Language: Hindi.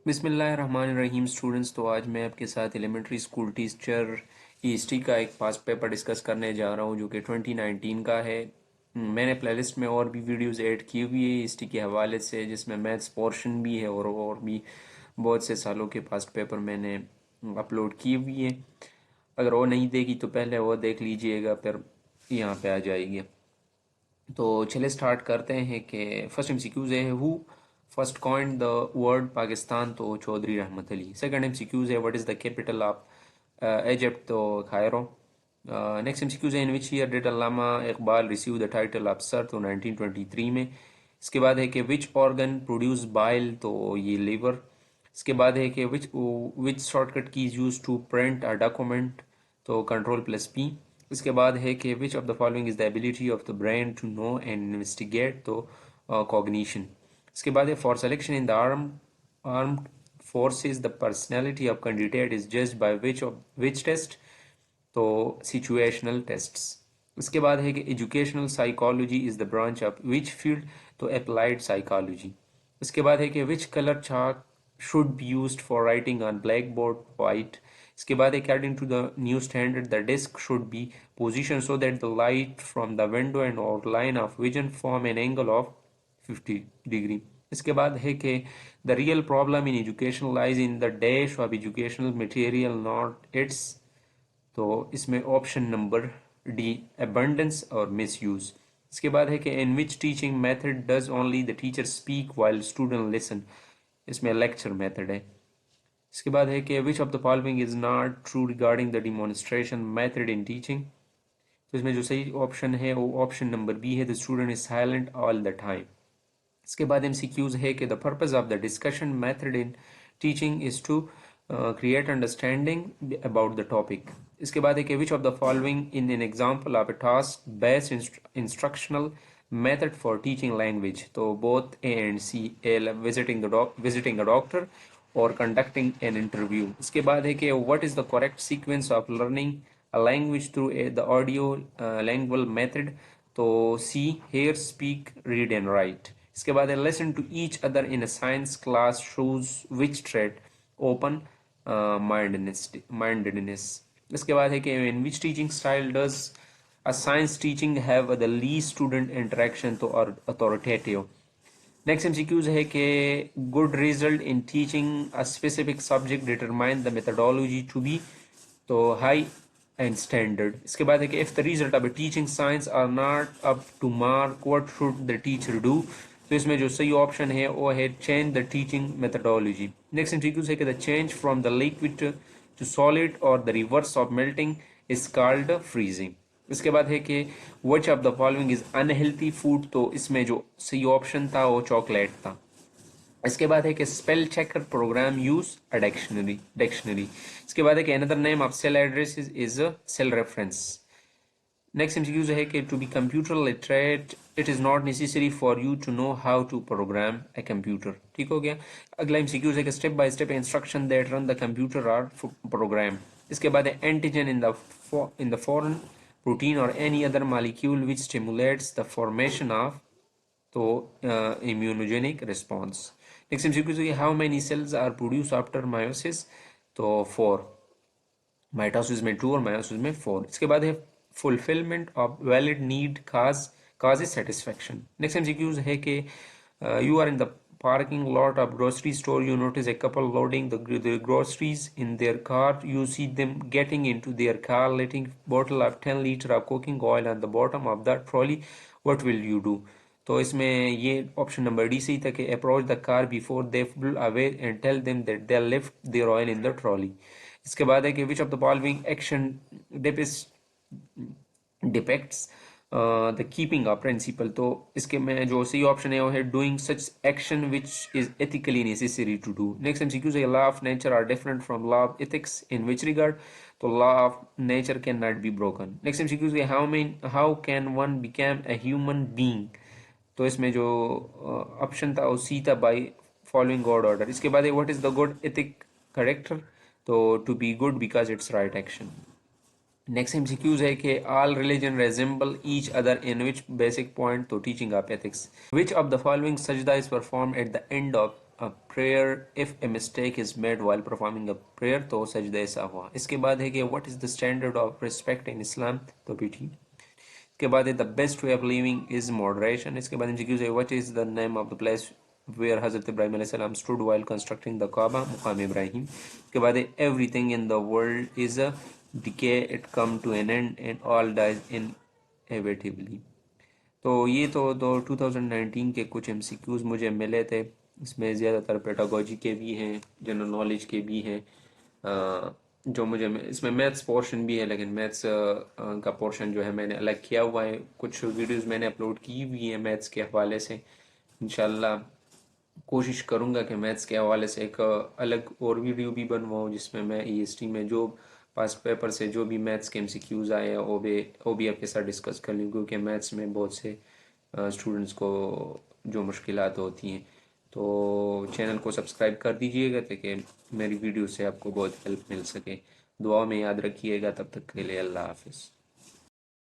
बिस्मिल्लाहिर्रहमानिर्रहीम स्टूडेंट्स। तो आज मैं आपके साथ एलिमेंट्री स्कूल टीचर ईएसटी का एक पास्ट पेपर डिस्कस करने जा रहा हूं जो कि 2019 का है। मैंने प्लेलिस्ट में और भी वीडियोस ऐड की हुई है ईएसटी के हवाले से, जिसमें मैथ्स पोर्शन भी है और भी बहुत से सालों के पास्ट पेपर मैंने अपलोड की हुई है। अगर वो नहीं देखी तो पहले वो देख लीजिएगा, फिर यहाँ पे आ जाएगी। तो चले स्टार्ट करते हैं कि फर्स्ट एमसीक्यूज है who first coined the word Pakistan, तो चौधरी रहमत अली। सेकंड एमसीक्यूज है what is the capital of Egypt, तो कायरो। नेक्स्ट एमसीक्यूज है in which year did Allama Iqbal receive the title of sir, तो 1923 में। इसके बाद है कि विच ऑर्गन प्रोड्यूस बाइल, तो ये लीवर। इसके बाद है कि which shortcut key use to print a document, तो कंट्रोल प्लस पी। इसके बाद है कि which of the following is the ability of the brain to know and investigate, तो कॉग्निशन। इसके बाद है for selection in the armed forces the personality of candidate is judged by which test, तो सिचुएशनल टेस्ट्स। इसके बाद है कि educational psychology is the branch of which field, तो अप्लाइड साइकोलॉजी। इसके बाद है कि which colour chart should be used for writing on black board, white. इसके बाद according to the new standard the desk should be position so that the light from the window and outline of vision form an angle of 50 degree. इसके बाद है कि the real problem in education lies in the dash of educational material not its, तो इसमें ऑप्शन नंबर डी अबंडेंस और मिसयूज। इसके बाद है कि in which teaching method does only the teacher speak while student listen, इसमें लेक्चर मेथड है। इसके बाद है कि which of the following is not true regarding the demonstration method in teaching, तो इसमें जो सही ऑप्शन है वो ऑप्शन नंबर बी है, the student is silent all the time. इसके बाद एमसीक्यूज है कि the purpose of the discussion method in teaching is to create understanding about the topic. इसके बाद है कि which of the following in an example of a task based instructional method for teaching language, तो both A and C, A visiting a doctor और कंडक्टिंग एन इंटरव्यू। इसके बाद है कि what is the correct sequence of learning a language through the audio language method, तो C hear speak read and write. इसके बाद है listen to each other in a science class shows which trait open mindedness। इसके बाद है कि in which teaching style does a science teaching have the least student interaction, तो authoritative। नेक्स्ट एमसीक्यूज है कि good result in teaching a specific subject determine the methodology to be, तो हाई एंड स्टैंडर्ड। इसके बाद है कि if the result of teaching science are not up to mark what should the teacher do, तो इसमें जो सही ऑप्शन है वो है change the teaching methodology. Next MCQs है कि the change from the liquid to solid और the reverse of melting is called freezing. इसके बाद है कि which of the following is unhealthy food, तो इसमें जो सही ऑप्शन था वो चॉकलेट था। इसके बाद है कि spell checker program use a dictionary. इसके बाद है कि another name of cell address is cell reference. Next MCQs है कि to be computer literate it is not necessary for you to know how to program a computer. ठीक हो गया। अगला एमसीक्यूज है कि step by step instruction that run the computer are program. इसके बाद है antigen in the foreign protein और any other molecule which stimulates the formation of, तो immunogenic response. Next MCQ how many cells are produce after meiosis, तो 4। माइटोसिस में 2 और मायोसिस में 4। इसके बाद है fulfilment of valid need causes satisfaction. Next MCQs है कि you are in the parking lot of grocery store, you notice a couple loading the groceries in their car, you see them getting into their car, letting bottle of 10 liter of cooking oil on the bottom of that trolley, what will you do, तो इसमें ये ऑप्शन नंबर डी सही था कि approach the car before they pull away and tell them that they left their oil in the trolley. इसके बाद है कि which of the following action depicts the keeping a principle, तो इसके में जो सही ऑप्शन है वो है doing such action which is ethically necessary to do. Next MCQ है law of nature are different from law of ethics in which regard, तो law of nature can not be broken. Next MCQ है how can one become a human being, तो इसमें जो ऑप्शन था वो सी था बाई फॉलोइंग गॉड ऑर्डर। इसके बाद what is the good ethic character, तो to be good because it's right action. Next MCQs है कि all religion resemble each other in which basic point, तो teaching of ethics. Which of the following सजदा is perform at the end of a prayer if a mistake is made while performing a prayer, तो सजदे सहवा। इसके बाद है कि what is the standard of respect in Islam, तो भी ठीक। इसके बाद है the best way of living is moderation। इसके बाद MCQ है what is the name of the place where Hazrat Ibrahim alayhi salam stood while constructing the Kaaba, मुकाम इब्राहिम। इसके बाद है everything in the world is a decay, it come to an end and all dies inevitably। तो ये तो 2019 के कुछ MCQs मुझे मिले थे। इसमें ज़्यादातर पेडागोजी के भी हैं, जनरल नॉलेज के भी हैं। जो मुझे इसमें मैथ्स पोर्शन भी है, लेकिन मैथ्स का पोर्शन जो है मैंने अलग किया हुआ है। कुछ वीडियोस मैंने अपलोड की हुई हैं मैथ्स के हवाले से। इंशाल्लाह कोशिश करूँगा कि मैथ्स के हवाले से एक अलग और वीडियो भी बनवाऊँ, जिसमें मैं ईएसटी में जो पास्ट पेपर से जो भी मैथ्स के MCQs आए हैं वो भी आपके साथ डिस्कस कर लूँ, क्योंकि मैथ्स में बहुत से स्टूडेंट्स को जो मुश्किलात होती हैं। तो चैनल को सब्सक्राइब कर दीजिएगा ताकि मेरी वीडियो से आपको बहुत हेल्प मिल सके। दुआ में याद रखिएगा। तब तक के लिए अल्लाह हाफिज़।